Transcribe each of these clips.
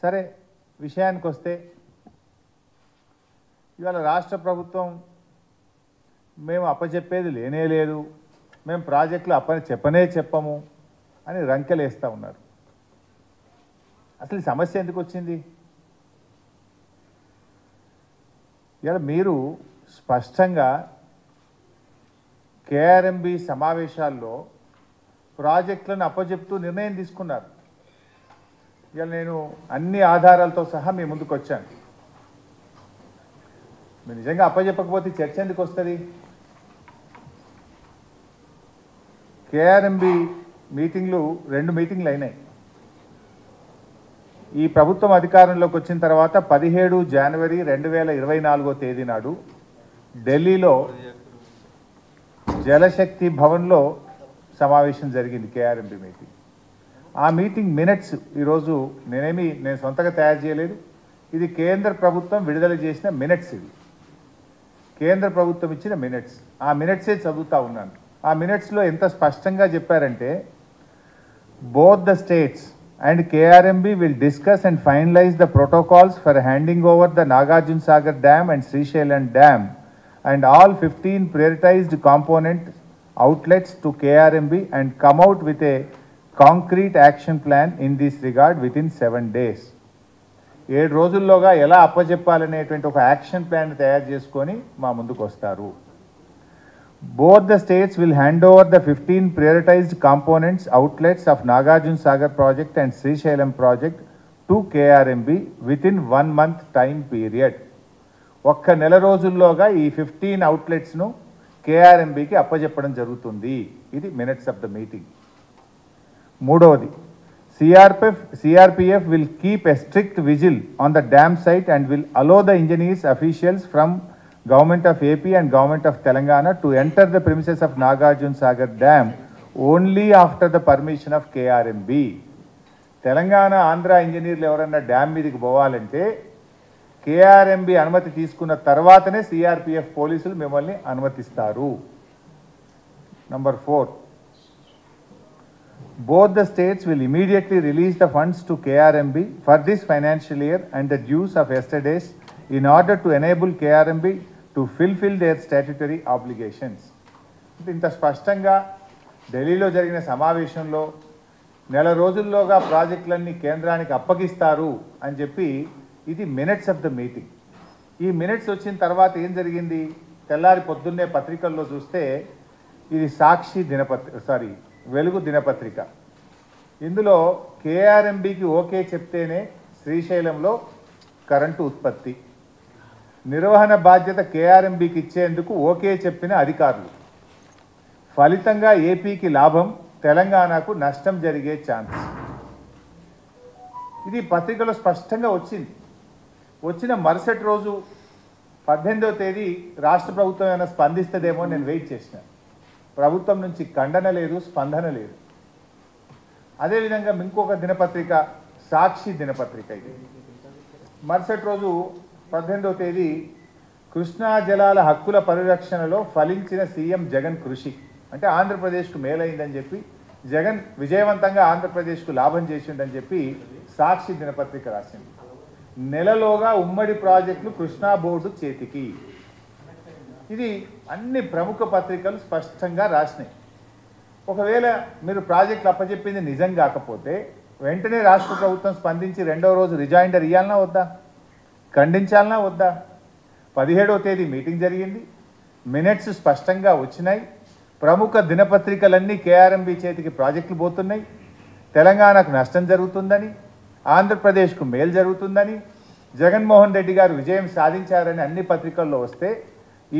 సరే విషయానికి వస్తే ఇవాళ రాష్ట్ర ప్రభుత్వం మేము అప్పచెప్పేది లేనే లేదు, మేము ప్రాజెక్టులు చెప్పము అని రంకెలేస్తూ ఉన్నారు. అసలు ఈ సమస్య ఎందుకు వచ్చింది? ఇవాళ మీరు స్పష్టంగా కేఆర్ఎంబి సమావేశాల్లో ప్రాజెక్టులను అప్పచెప్తూ నిర్ణయం తీసుకున్నారు. ఇవాళ నేను అన్ని ఆధారాలతో సహా మీ ముందుకు వచ్చాను. మీరు నిజంగా అప్పచెప్పకపోతే చర్చ ఎందుకు వస్తుంది? కేఆర్ఎంబి మీటింగ్లు 2 మీటింగ్లు అయినాయి. ఈ ప్రభుత్వం అధికారంలోకి వచ్చిన తర్వాత 17 జనవరి 2024 తేదీ నాడు ఢిల్లీలో జలశక్తి భవన్లో సమావేశం జరిగింది కేఆర్ఎంబి మీటింగ్. ఆ మీటింగ్ మినిట్స్ ఈరోజు నేను సొంతంగా తయారు చేయలేదు, ఇది కేంద్ర ప్రభుత్వం విడుదల చేసిన మినిట్స్. ఇది కేంద్ర ప్రభుత్వం ఇచ్చిన మినిట్స్. ఆ మినిట్సే చదువుతూ ఉన్నాను. ఆ మినిట్స్లో ఎంత స్పష్టంగా చెప్పారంటే, both the states and KRMB will discuss and finalize the protocols for handing over the Nagarjuna Sagar Dam and Srisailam Dam and all 15 prioritized component outlets to KRMB and come out with a concrete action plan in this regard within 7 days. 7 రోజుల్లోగా ఎలా అప్పచెప్పాలనేటువంటి ఒక action plan తయారు చేసుకొని మా ముందుకు వస్తారు. Both the states will hand over the 15 prioritized components outlets of Nagarjuna Sagar project and Srisailam project to KRMB within 1 month time period. ఒక్క నెల రోజుల్లోగా ఈ 15 అవుట్లెట్స్ను కేఆర్ఎంబికి అప్పచెప్పడం జరుగుతుంది. ఇది మినిట్స్ ఆఫ్ ద మీటింగ్. మూడవది, CRPF will keep a strict vigil on the dam site and will allow the engineers officials from Government of AP and Government of Telangana to enter the premises of Nagarjuna Sagar Dam only after the permission of KRMB. Telangana Andhra ఇంజనీర్లు ఎవరన్నా dam మీదకి పోవాలంటే KRMB అనుమతి తీసుకున్న తర్వాతనే CRPF పోలీసులు మిమ్మల్ని అనుమతిస్తారు. Number 4, both the states will immediately release the funds to KRMB for this financial year and the dues of yesterday's in order to enable KRMB to fulfill their statutory obligations. ఇంత స్పష్టంగా ఢిల్లీలో జరిగిన సమావేశంలో నెల రోజుల్లోగా ప్రాజెక్టులన్నీ కేంద్రానికి అప్పగిస్తారు అని చెప్పి ఇది మినిట్స్ ఆఫ్ ద మీటింగ్. ఈ మినిట్స్ వచ్చిన తర్వాత ఏం జరిగింది? తెల్లారి పొద్దున్నే పత్రికల్లో చూస్తే ఇది వెలుగు దినపత్రిక. ఇందులో కేఆర్ఎంబికి ఓకే చెప్తేనే శ్రీశైలంలో కరెంటు ఉత్పత్తి, నిర్వహణ బాధ్యత కేఆర్ఎంబికి ఇచ్చేందుకు ఓకే చెప్పిన అధికారులు, ఫలితంగా ఏపీకి లాభం, తెలంగాణకు నష్టం జరిగే ఛాన్స్. ఇది పత్రికలో స్పష్టంగా వచ్చింది. వచ్చిన మరుసటి రోజు 18వ తేదీ రాష్ట్ర ప్రభుత్వం ఏమైనా స్పందిస్తుందేమో నేను వెయిట్ చేసిన. ప్రభుత్వం నుంచి ఖండన లేదు, స్పందన లేదు. అదేవిధంగా ఇంకొక దినపత్రిక సాక్షి దినపత్రిక. ఇది మరుసటి రోజు 18వ తేదీ కృష్ణా జలాల హక్కుల పరిరక్షణలో ఫలించిన సీఎం జగన్ కృషి, అంటే ఆంధ్రప్రదేశ్కు మేలైందని చెప్పి, జగన్ విజయవంతంగా ఆంధ్రప్రదేశ్కు లాభం చేసిండని చెప్పి సాక్షి దినపత్రిక రాసింది. నెలలోగా ఉమ్మడి ప్రాజెక్టులు కృష్ణా బోర్డు చేతికి. ఇది అన్ని ప్రముఖ పత్రికలు స్పష్టంగా రాసినాయి. ఒకవేళ మీరు ప్రాజెక్టులు అప్పచెప్పింది నిజం కాకపోతే వెంటనే రాష్ట్ర ప్రభుత్వం స్పందించి 2వ రోజు రిజైండర్ ఇవ్వాలన్నా వద్దా? ఖండించాలన్నా వద్దా? 17వ తేదీ మీటింగ్ జరిగింది, మినిట్స్ స్పష్టంగా వచ్చినాయి. ప్రముఖ దినపత్రికలన్నీ కేఆర్ఎంబి చేతికి ప్రాజెక్టులు పోతున్నాయి, తెలంగాణకు నష్టం జరుగుతుందని, ఆంధ్రప్రదేశ్కు మేలు జరుగుతుందని, జగన్మోహన్ రెడ్డి గారు విజయం సాధించారని అన్ని పత్రికల్లో వస్తే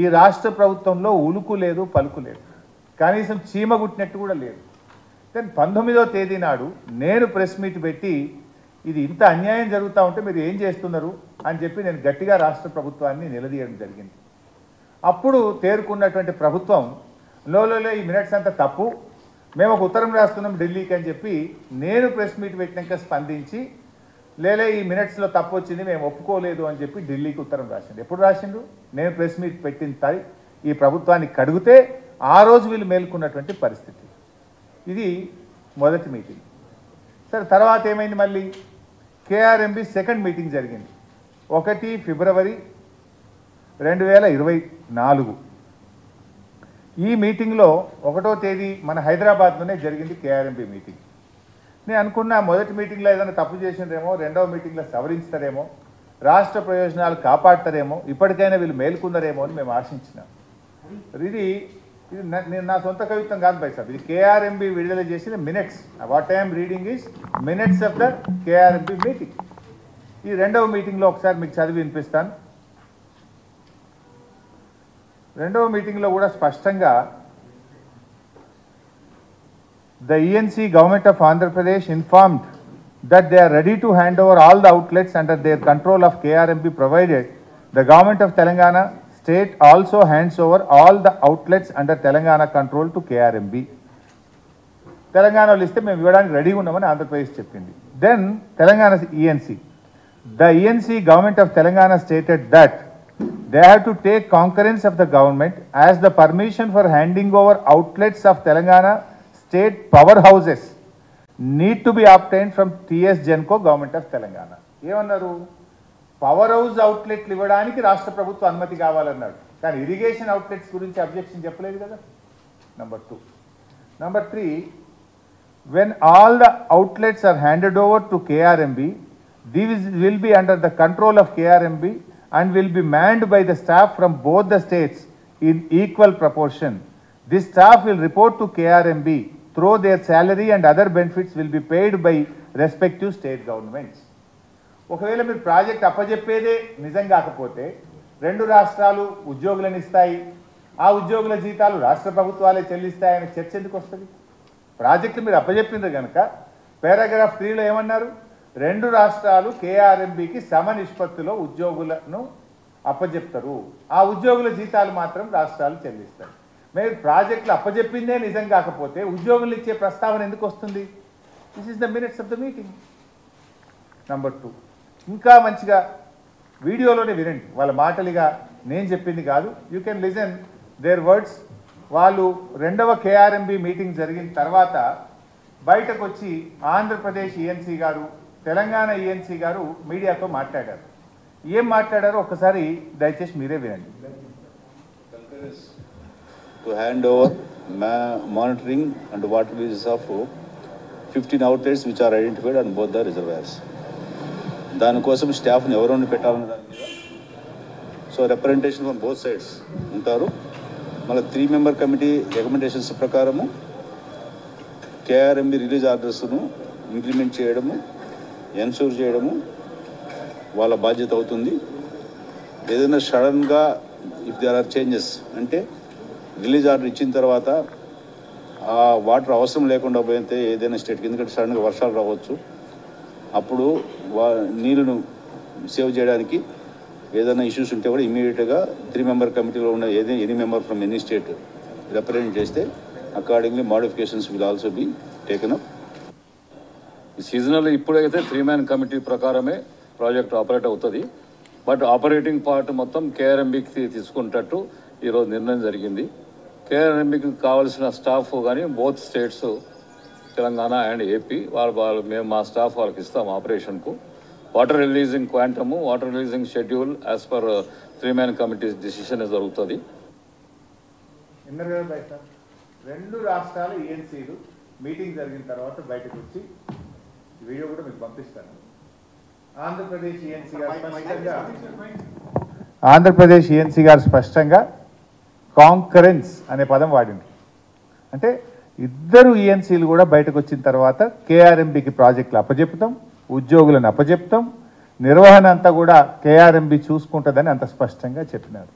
ఈ రాష్ట్ర ప్రభుత్వంలో ఉలుకు లేదు, పలుకు లేదు, కనీసం చీమ గుట్టినట్టు కూడా లేదు. కానీ 19వ తేదీ నాడు నేను ప్రెస్ మీట్ పెట్టి ఇది ఇంత అన్యాయం జరుగుతూ ఉంటే మీరు ఏం చేస్తున్నారు అని చెప్పి నేను గట్టిగా రాష్ట్ర ప్రభుత్వాన్ని నిలదీయడం జరిగింది. అప్పుడు తేరుకున్నటువంటి ప్రభుత్వం లోలోలే ఈ మినిట్స్ అంతా తప్పు, మేము ఒక ఉత్తరం రాస్తున్నాం ఢిల్లీకి అని చెప్పి నేను ప్రెస్ మీట్ పెట్టినాక స్పందించి లేలే ఈ మినిట్స్లో తప్పు వచ్చింది మేము ఒప్పుకోలేదు అని చెప్పి ఢిల్లీకి ఉత్తరం రాసిండు. ఎప్పుడు రాసిండు? నేను ప్రెస్ మీట్ పెట్టిన ఈ ప్రభుత్వాన్ని కడిగితే ఆ రోజు వీళ్ళు మేల్కొన్నటువంటి పరిస్థితి. ఇది మొదటి మీటింగ్. సరే, తర్వాత ఏమైంది? మళ్ళీ కేఆర్ఎంబి సెకండ్ మీటింగ్ జరిగింది 1 ఫిబ్రవరి 2024. ఈ మీటింగ్లో 1వ తేదీ మన హైదరాబాద్లోనే జరిగింది కేఆర్ఎంబి మీటింగ్. నేను అనుకున్నా మొదటి మీటింగ్లో ఏదైనా తప్పు చేసిందేమో, రెండవ మీటింగ్లో సవరించుతారేమో, రాష్ట్ర ప్రయోజనాలు కాపాడతారేమో, ఇప్పటికైనా వీళ్ళు మేల్కొందరేమో అని మేము ఆశించినాం. ఇది నేను నా సొంత కవిత్వం కాదు బై సాబ్, ఇది కేఆర్ఎంబి విడుదల చేసిన minutes. What I'm reading is minutes of the KRMB meeting. ఈ రెండవ మీటింగ్లో ఒకసారి మీకు చదివి వినిపిస్తాను. రెండవ మీటింగ్లో కూడా స్పష్టంగా the ENC government of Andhra Pradesh informed that they are ready to hand over all the outlets under their control of KRMB provided the government of Telangana state also hands over all the outlets under Telangana control to KRMB. Telangana liste మేము ఇవ్వడానికి ready ఉన్నామని ఆంధ్రప్రదేశ్ చెప్పింది. Then Telangana ENC, the ENC government of Telangana stated that they have to take concurrence of the government as the permission for handing over outlets of Telangana state powerhouses need to be obtained from TS Genco government of Telangana. ఏమన్నారు? Power house అవుట్లెట్లు ఇవ్వడానికి రాష్ట్ర ప్రభుత్వం అనుమతి కావాలన్నాడు, కానీ irrigation outlets గురించి objection చెప్పలేదు కదా. Number 2. Number 3, when all the outlets are handed over to KRMB, these will be under the control of KRMB and will be manned by the staff from both the states in equal proportion. This staff will report to KRMB through their salary and other benefits will be paid by respective state governments. ఒకవేళ మీరు project అప్పజెప్పేదే నిజం కాకపోతే 2 రాష్ట్రాలు ఉద్యోగులను ఇస్తాయి, ఆ ఉద్యోగుల జీతాలు రాష్ట్ర ప్రభుత్వాలే చెల్లిస్తాయని చర్చ ఎందుకు వస్తుంది? ప్రాజెక్టు మీరు అప్పజెప్పింది కనుక పారాగ్రాఫ్ 3లో ఏమన్నారు? 2 రాష్ట్రాలు కేఆర్ఎంబికి సమ నిష్పత్తిలో ఉద్యోగులను అప్పజెప్తారు, ఆ ఉద్యోగుల జీతాలు మాత్రం రాష్ట్రాలు చెల్లిస్తాయి. మీరు ప్రాజెక్టులు అప్పజెప్పిందే నిజం కాకపోతే ఉద్యోగులు ఇచ్చే ప్రస్తావన ఎందుకు వస్తుంది? This is the minutes of the meeting. Number 2, ఇంకా మంచిగా వీడియోలోనే వినండి, వాళ్ళ మాటలుగా నేను చెప్పింది కాదు. You can listen their words. వాళ్ళు 2వ కేఆర్ఎంబి మీటింగ్ జరిగిన తర్వాత బయటకు వచ్చి ఆంధ్రప్రదేశ్ ఈఎన్సీ గారు, తెలంగాణ ఈఎన్సీ గారు మీడియాతో మాట్లాడారు. ఏం మాట్లాడారో ఒకసారి దయచేసి మీరే వినండి. To hand over monitoring and water releases of 15 outlets which are identified on both the reservoirs. దానికోసం స్టాఫ్ని ఎవరైనా పెట్టాలని దాని మీద so representation from both sides ఉంటారు. మళ్ళీ 3 మెంబర్ కమిటీ రికమెండేషన్స్ ప్రకారము కేఆర్ఎంబి రిలీజ్ ఆర్డర్స్ను ఇంప్లిమెంట్ చేయడము, ఎన్షూర్ చేయడము వాళ్ళ బాధ్యత అవుతుంది. ఏదైనా సడన్గా ఇఫ్ దేర్ ఆర్ చేంజెస్ అంటే రిలీజ్ ఆర్డర్ ఇచ్చిన తర్వాత ఆ వాటర్ అవసరం లేకుండా పోయితే ఏదైనా స్టేట్కి, ఎందుకంటే సడన్గా వర్షాలు రావచ్చు, అప్పుడు నీళ్ళను సేవ్ చేయడానికి ఏదైనా ఇష్యూస్ ఉంటే కూడా ఇమీడియట్గా 3 మెంబర్ కమిటీలో ఉన్న any member from any state represent చేస్తే accordingly modifications will also be taken up. Seasonal ఇప్పుడైతే 3 మ్యాన్ కమిటీ ప్రకారమే ప్రాజెక్ట్ ఆపరేట్ అవుతుంది. బట్ ఆపరేటింగ్ పార్ట్ మొత్తం కేఆర్ఎంబికి తీసుకునేటట్టు ఈరోజు నిర్ణయం జరిగింది. కేఆర్ఎంబికి కావాల్సిన స్టాఫ్ కానీ both states Telangana and AP మేము మా స్టాఫ్ వాళ్ళకి ఇస్తాం ఆపరేషన్కు. Water releasing quantum, water releasing schedule as per 3 man committees decision జరుగుతుంది. 2 రాష్ట్రాల ఈఎన్సీలు మీటింగ్ జరిగిన తర్వాత బయటకు వచ్చి వీడియో కూడా మీకు పంపిస్తాను. ఆంధ్రప్రదేశ్ ఈఎన్సీ గారు స్పష్టంగా కాంకరెన్స్ అనే పదం వాడింది. అంటే 2 ఈఎన్సీలు కూడా బయటకు వచ్చిన తర్వాత కేఆర్ఎంబికి ప్రాజెక్టులు అప్పచెప్తాం, ఉద్యోగులను అప్పచెప్తాం, నిర్వహణ అంతా కూడా కేఆర్ఎంబి చూసుకుంటుందని అంత స్పష్టంగా చెప్పినారు.